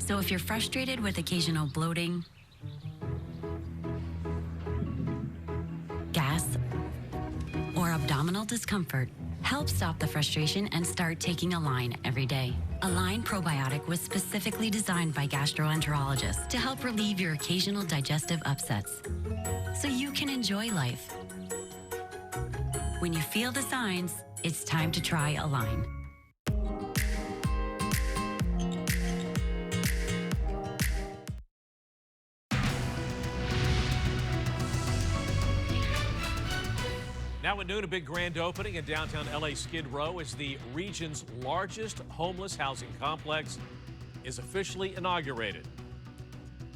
So if you're frustrated with occasional bloating, gas, or abdominal discomfort, help stop the frustration and start taking Align every day. Align Probiotic was specifically designed by gastroenterologists to help relieve your occasional digestive upsets, so you can enjoy life. When you feel the signs, it's time to try Align. Now at noon, a big grand opening in downtown LA Skid Row as the region's largest homeless housing complex is officially inaugurated.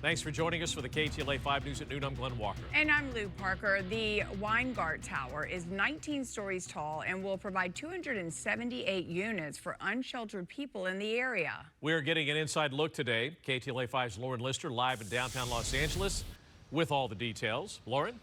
Thanks for joining us for the KTLA 5 News at noon. I'm Glenn Walker. And I'm Lou Parker. The Weingart Tower is 19 stories tall and will provide 278 units for unsheltered people in the area. We're getting an inside look today. KTLA 5's Lauren Lister live in downtown Los Angeles with all the details. Lauren?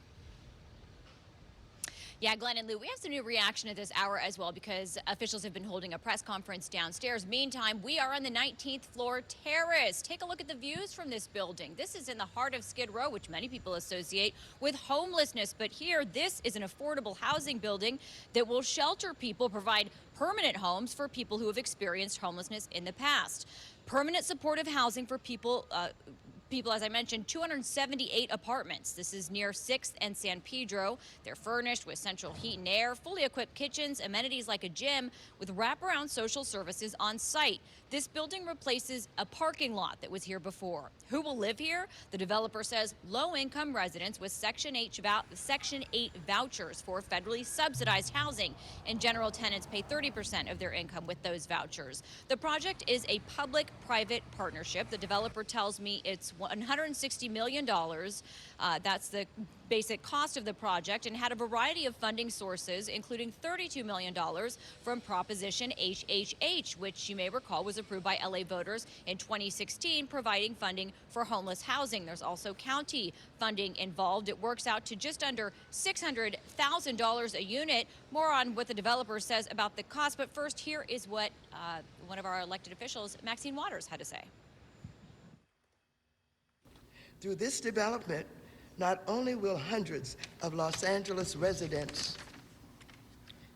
Yeah, Glenn and Lou, we have some new reaction at this hour as well because officials have been holding a press conference downstairs. Meantime, we are on the 19th floor terrace. Take a look at the views from this building. This is in the heart of Skid Row, which many people associate with homelessness. But here, this is an affordable housing building that will shelter people, provide permanent homes for people who have experienced homelessness in the past. Permanent supportive housing for people, as I mentioned, 278 apartments. This is near 6th and San Pedro. They're furnished with central heat and air, fully equipped kitchens, amenities like a gym, with wraparound social services on site. This building replaces a parking lot that was here before. Who will live here? The developer says low-income residents with Section 8 vouchers for federally subsidized housing. And general tenants pay 30% of their income with those vouchers. The project is a public-private partnership. The developer tells me it's $160 million. That's the basic cost of the project, and had a variety of funding sources, including $32 million from Proposition HHH, which you may recall was approved by LA voters in 2016, providing funding for homeless housing. There's also county funding involved. It works out to just under $600,000 a unit. More on what the developer says about the cost, but first, here is what one of our elected officials, Maxine Waters, had to say. Through this development, not only will hundreds of Los Angeles residents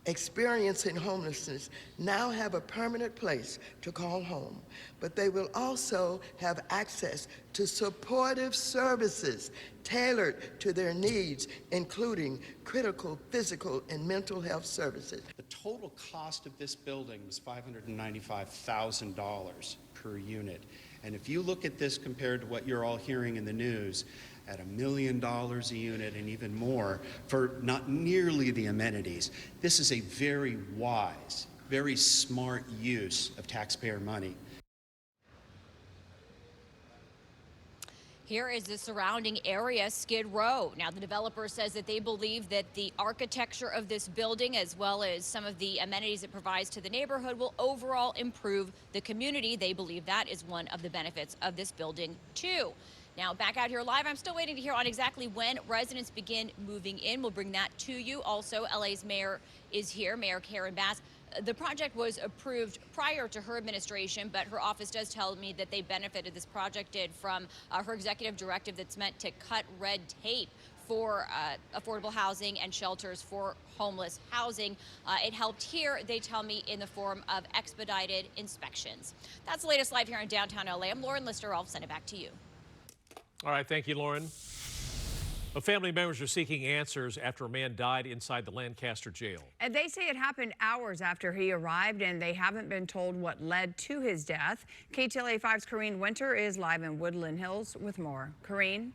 experiencing homelessness now have a permanent place to call home, but they will also have access to supportive services tailored to their needs, including critical physical and mental health services. The total cost of this building was $595,000 per unit. And if you look at this compared to what you're all hearing in the news, at $1 million a unit and even more for not nearly the amenities, this is a very wise, very smart use of taxpayer money. Here is the surrounding area, Skid Row. Now, the developer says that they believe that the architecture of this building, as well as some of the amenities it provides to the neighborhood, will overall improve the community. They believe that is one of the benefits of this building, too. Now, back out here live, I'm still waiting to hear on exactly when residents begin moving in. We'll bring that to you. Also, LA's mayor is here, Mayor Karen Bass. The project was approved prior to her administration, but her office does tell me that they benefited, this project did, from her executive directive that's meant to cut red tape for affordable housing and shelters for homeless housing. It helped here, they tell me, in the form of expedited inspections. That's the latest live here in downtown LA. I'm Lauren Lister. I'll send it back to you. All right, thank you, Lauren. Well, family members are seeking answers after a man died inside the Lancaster jail. And they say it happened hours after he arrived, and they haven't been told what led to his death. KTLA 5's Corrine Winter is live in Woodland Hills with more. Corrine?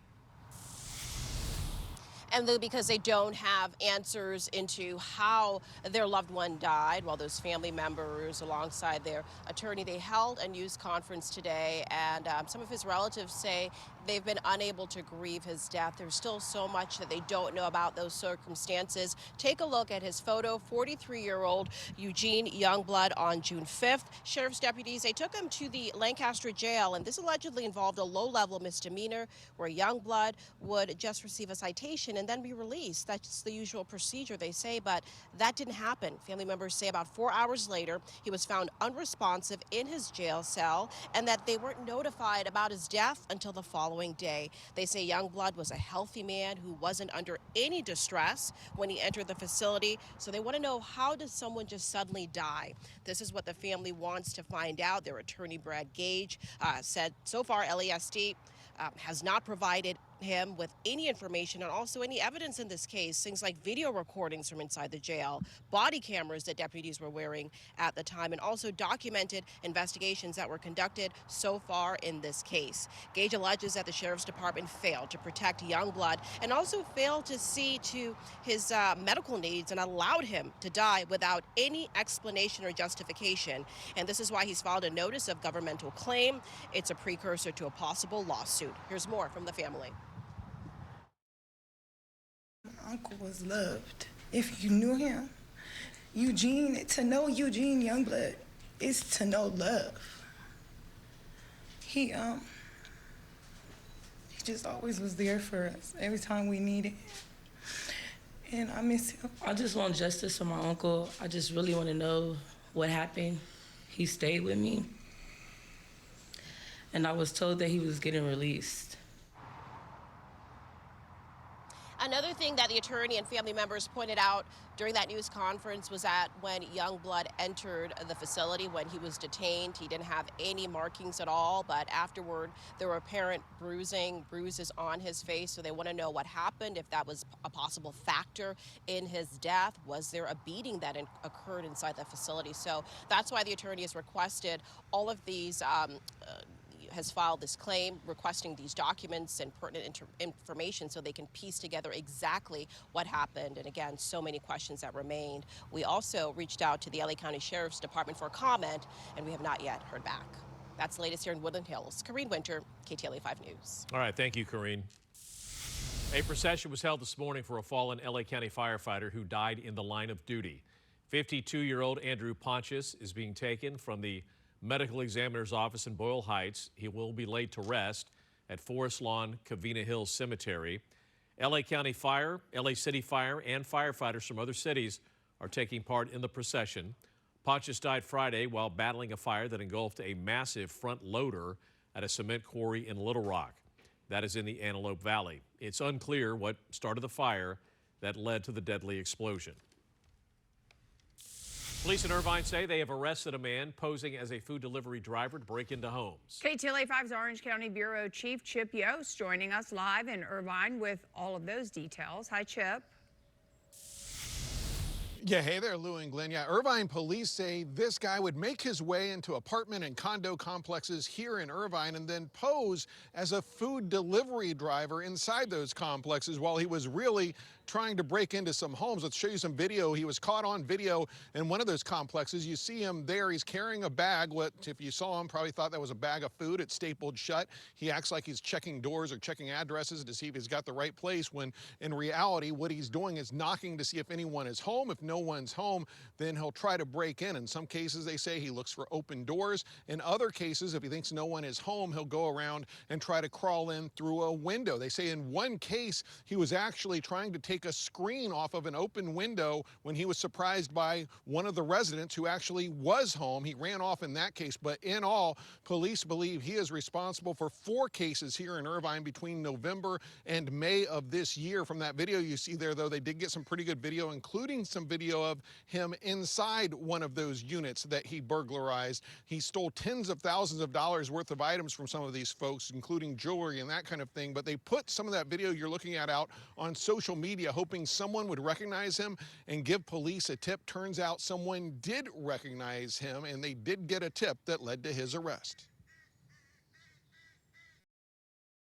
And because they don't have answers into how their loved one died, while those family members, alongside their attorney, they held a news conference today, and some of his relatives say they've been unable to grieve his death. There's still so much that they don't know about those circumstances. Take a look at his photo, 43-year-old Eugene Youngblood on June 5th. Sheriff's deputies, they took him to the Lancaster jail, and this allegedly involved a low-level misdemeanor where Youngblood would just receive a citation and then be released. That's the usual procedure, they say, but that didn't happen. Family members say about 4 hours later, he was found unresponsive in his jail cell and that they weren't notified about his death until the following day. They say Youngblood was a healthy man who wasn't under any distress when he entered the facility, so they want to know, how does someone just suddenly die? This is what the family wants to find out. Their attorney, Brad Gage, said so far LASD has not provided him with any information and also any evidence in this case, things like video recordings from inside the jail, body cameras that deputies were wearing at the time, and also documented investigations that were conducted so far in this case. Gage alleges that the Sheriff's Department failed to protect Youngblood and also failed to see to his medical needs and allowed him to die without any explanation or justification. And this is why he's filed a notice of governmental claim. It's a precursor to a possible lawsuit. Here's more from the family. My uncle was loved. If you knew him, Eugene, to know Eugene Youngblood is to know love. He just always was there for us every time we needed him. And I miss him. I just want justice for my uncle. I just really want to know what happened. He stayed with me. And I was told that he was getting released. Another thing that the attorney and family members pointed out during that news conference was that when Youngblood entered the facility, when he was detained, he didn't have any markings at all, but afterward there were apparent bruises on his face, so they want to know what happened, if that was a possible factor in his death. Was there a beating that occurred inside the facility? So that's why the attorney has requested all of these has filed this claim requesting these documents and pertinent information so they can piece together exactly what happened. And again, so many questions that remained. We also reached out to the LA County Sheriff's Department for a comment, and we have not yet heard back. That's the latest here in Woodland Hills. Kareen Winter, KTLA 5 News. All right, thank you, Kareen. A procession was held this morning for a fallen LA County firefighter who died in the line of duty. 52-year-old Andrew Pontius is being taken from the medical examiner's office in Boyle Heights. He will be laid to rest at Forest Lawn Covina Hills Cemetery. LA County Fire, LA City Fire, and firefighters from other cities are taking part in the procession. Pontius died Friday while battling a fire that engulfed a massive front loader at a cement quarry in Little Rock. That is in the Antelope Valley. It's unclear what started the fire that led to the deadly explosion. Police in Irvine say they have arrested a man posing as a food delivery driver to break into homes. KTLA 5's Orange County Bureau Chief Chip Yost joining us live in Irvine with all of those details. Hi, Chip. Yeah, hey there, Lou and Glenn. Yeah, Irvine police say this guy would make his way into apartment and condo complexes here in Irvine and then pose as a food delivery driver inside those complexes while he was really trying to break into some homes. Let's show you some video. He was caught on video in one of those complexes. You see him there. He's carrying a bag. What, if you saw him, probably thought that was a bag of food. It's stapled shut. He acts like he's checking doors or checking addresses to see if he's got the right place, when in reality, what he's doing is knocking to see if anyone is home. If no one's home, then he'll try to break in. In some cases, they say he looks for open doors. In other cases, if he thinks no one is home, he'll go around and try to crawl in through a window. They say in one case, he was actually trying to take a screen off of an open window when he was surprised by one of the residents who actually was home. He ran off in that case, but in all, police believe he is responsible for 4 cases here in Irvine between November and May of this year. From that video you see there, though, they did get some pretty good video, including some video of him inside one of those units that he burglarized. He stole tens of thousands of dollars worth of items from some of these folks, including jewelry and that kind of thing. But they put some of that video you're looking at out on social media, hoping someone would recognize him and give police a tip. Turns out someone did recognize him, and they did get a tip that led to his arrest.